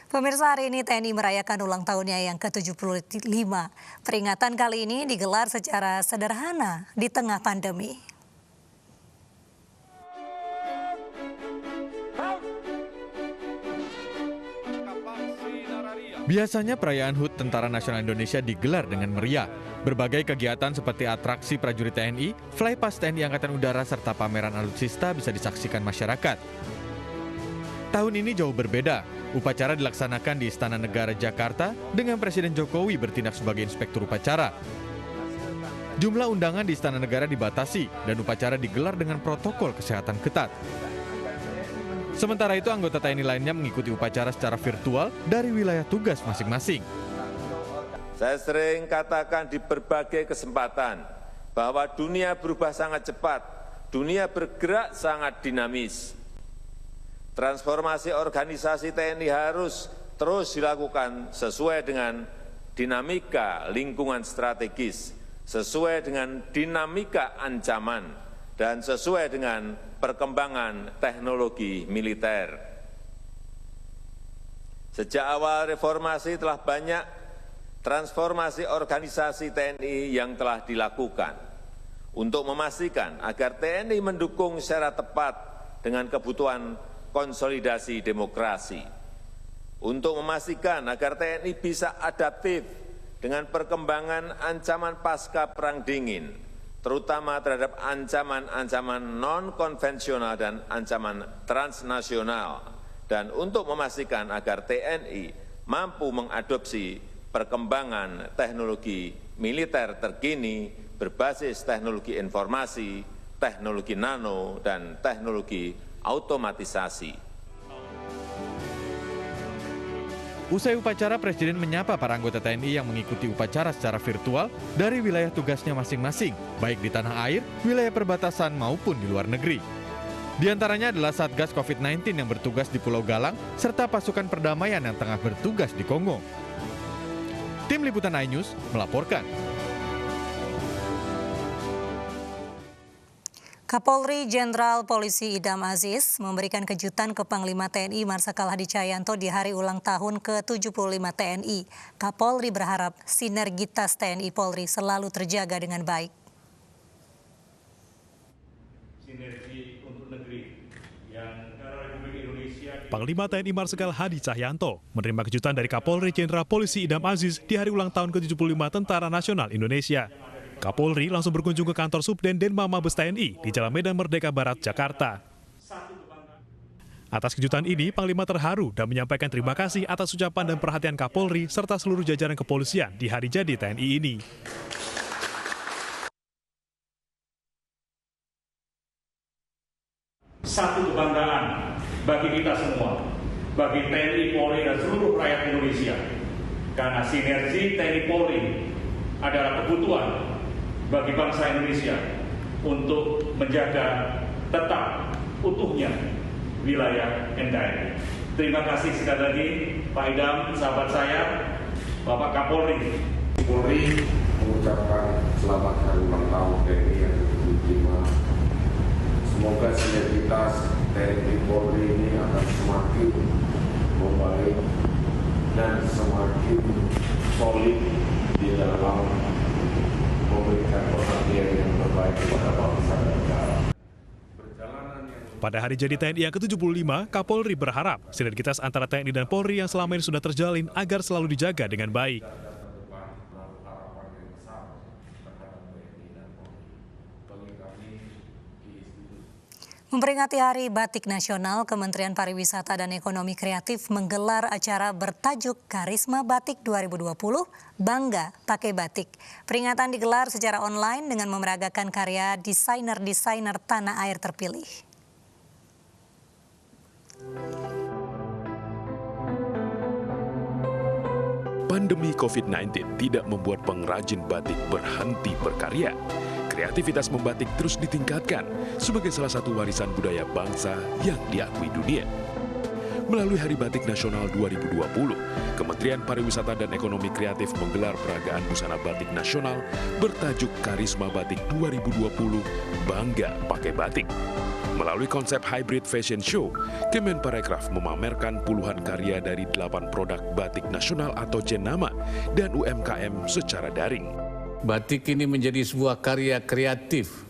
Pemirsa, hari ini TNI merayakan ulang tahunnya yang ke-75. Peringatan kali ini digelar secara sederhana di tengah pandemi. Biasanya perayaan HUT Tentara Nasional Indonesia digelar dengan meriah. Berbagai kegiatan seperti atraksi prajurit TNI, flypast TNI Angkatan Udara, serta pameran alutsista bisa disaksikan masyarakat. Tahun ini jauh berbeda. Upacara dilaksanakan di Istana Negara Jakarta dengan Presiden Jokowi bertindak sebagai inspektur upacara. Jumlah undangan di Istana Negara dibatasi dan upacara digelar dengan protokol kesehatan ketat. Sementara itu, anggota TNI lainnya mengikuti upacara secara virtual dari wilayah tugas masing-masing. Saya sering katakan di berbagai kesempatan bahwa dunia berubah sangat cepat, dunia bergerak sangat dinamis. Transformasi organisasi TNI harus terus dilakukan sesuai dengan dinamika lingkungan strategis, sesuai dengan dinamika ancaman, dan sesuai dengan perkembangan teknologi militer. Sejak awal reformasi telah banyak transformasi organisasi TNI yang telah dilakukan untuk memastikan agar TNI mendukung secara tepat dengan kebutuhan konsolidasi demokrasi, untuk memastikan agar TNI bisa adaptif dengan perkembangan ancaman pasca Perang Dingin, terutama terhadap ancaman-ancaman non-konvensional dan ancaman transnasional, dan untuk memastikan agar TNI mampu mengadopsi perkembangan teknologi militer terkini berbasis teknologi informasi, teknologi nano, dan teknologi otomatisasi. Usai upacara, Presiden menyapa para anggota TNI yang mengikuti upacara secara virtual dari wilayah tugasnya masing-masing, baik di tanah air, wilayah perbatasan maupun di luar negeri. Di antaranya adalah Satgas COVID-19 yang bertugas di Pulau Galang, serta pasukan perdamaian yang tengah bertugas di Kongo. Tim Liputan iNews melaporkan. Kapolri Jenderal Polisi Idam Aziz memberikan kejutan ke Panglima TNI Marsikal Hadi Cahyanto di hari ulang tahun ke-75 TNI. Kapolri berharap sinergitas TNI Polri selalu terjaga dengan baik. Sinergi untuk negeri yang negara Republik Indonesia. Panglima TNI Marsikal Hadi Cahyanto menerima kejutan dari Kapolri Jenderal Polisi Idam Aziz di hari ulang tahun ke-75 Tentara Nasional Indonesia. Kapolri langsung berkunjung ke kantor Subden Denma Mabes TNI di Jalan Medan Merdeka Barat, Jakarta. Atas kejutan ini, Panglima terharu dan menyampaikan terima kasih atas ucapan dan perhatian Kapolri serta seluruh jajaran kepolisian di hari jadi TNI ini. Satu kebanggaan bagi kita semua, bagi TNI Polri dan seluruh rakyat Indonesia. Karena sinergi TNI Polri adalah kebutuhan bagi bangsa Indonesia untuk menjaga tetap utuhnya wilayah NKRI. Terima kasih sekali lagi Pak Idam, sahabat saya, Bapak Kapolri. Polri mengucapkan selamat hari ulang tahun TNI yang ke-75. Semoga sinergitas TNI Polri ini akan semakin membaik dan semakin solid di dalam memberikan perhatian yang terbaik kepada bangsa dan negara. Pada hari jadi TNI yang ke-75, Kapolri berharap sinergitas antara TNI dan Polri yang selama ini sudah terjalin agar selalu dijaga dengan baik. Memperingati Hari Batik Nasional, Kementerian Pariwisata dan Ekonomi Kreatif menggelar acara bertajuk Karisma Batik 2020, Bangga Pakai Batik. Peringatan digelar secara online dengan memeragakan karya desainer-desainer tanah air terpilih. Pandemi COVID-19 tidak membuat pengrajin batik berhenti berkarya. Kreativitas membatik terus ditingkatkan sebagai salah satu warisan budaya bangsa yang diakui dunia. Melalui Hari Batik Nasional 2020, Kementerian Pariwisata dan Ekonomi Kreatif menggelar peragaan busana batik nasional bertajuk Karisma Batik 2020, Bangga Pakai Batik. Melalui konsep hybrid fashion show, Kemenparekraf memamerkan puluhan karya dari 8 produk batik nasional atau jenama dan UMKM secara daring. Batik ini menjadi sebuah karya kreatif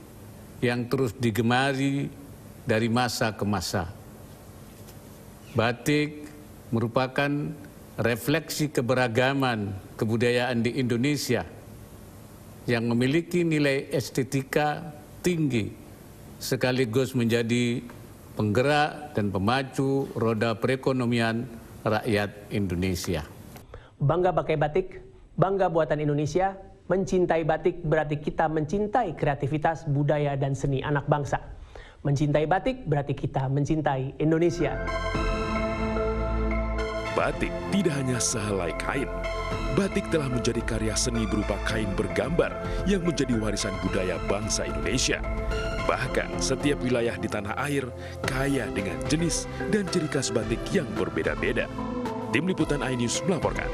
yang terus digemari dari masa ke masa. Batik merupakan refleksi keberagaman kebudayaan di Indonesia yang memiliki nilai estetika tinggi sekaligus menjadi penggerak dan pemacu roda perekonomian rakyat Indonesia. Bangga pakai batik, bangga buatan Indonesia. Mencintai batik berarti kita mencintai kreativitas, budaya, dan seni anak bangsa. Mencintai batik berarti kita mencintai Indonesia. Batik tidak hanya sehelai kain. Batik telah menjadi karya seni berupa kain bergambar yang menjadi warisan budaya bangsa Indonesia. Bahkan setiap wilayah di tanah air kaya dengan jenis dan ciri khas batik yang berbeda-beda. Tim Liputan iNews melaporkan.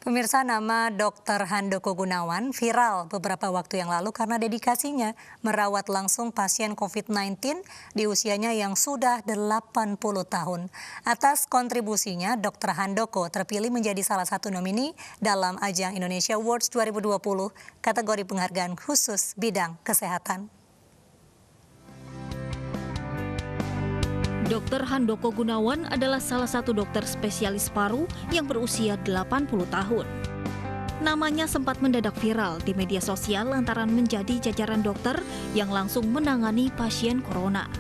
Pemirsa, nama Dr. Handoko Gunawan viral beberapa waktu yang lalu karena dedikasinya merawat langsung pasien COVID-19 di usianya yang sudah 80 tahun. Atas kontribusinya, Dr. Handoko terpilih menjadi salah satu nomini dalam ajang Indonesia Awards 2020 kategori penghargaan khusus bidang kesehatan. Dr. Handoko Gunawan adalah salah satu dokter spesialis paru yang berusia 80 tahun. Namanya sempat mendadak viral di media sosial lantaran menjadi jajaran dokter yang langsung menangani pasien corona.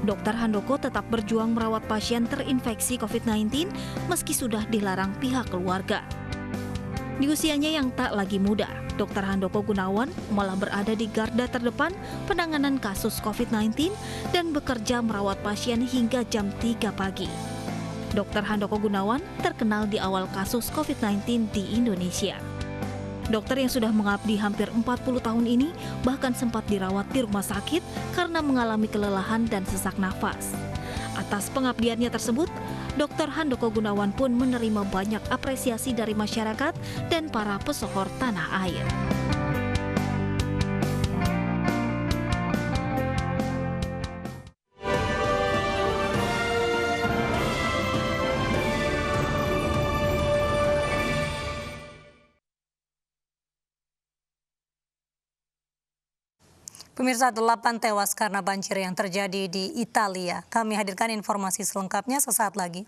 Dr. Handoko tetap berjuang merawat pasien terinfeksi COVID-19 meski sudah dilarang pihak keluarga. Di usianya yang tak lagi muda, Dr. Handoko Gunawan malah berada di garda terdepan penanganan kasus COVID-19 dan bekerja merawat pasien hingga jam 3 pagi. Dr. Handoko Gunawan terkenal di awal kasus COVID-19 di Indonesia. Dokter yang sudah mengabdi hampir 40 tahun ini bahkan sempat dirawat di rumah sakit karena mengalami kelelahan dan sesak nafas. Atas pengabdiannya tersebut, Dr. Handoko Gunawan pun menerima banyak apresiasi dari masyarakat dan para pesohor tanah air. Pemirsa, 8 tewas karena banjir yang terjadi di Italia. Kami hadirkan informasi selengkapnya sesaat lagi.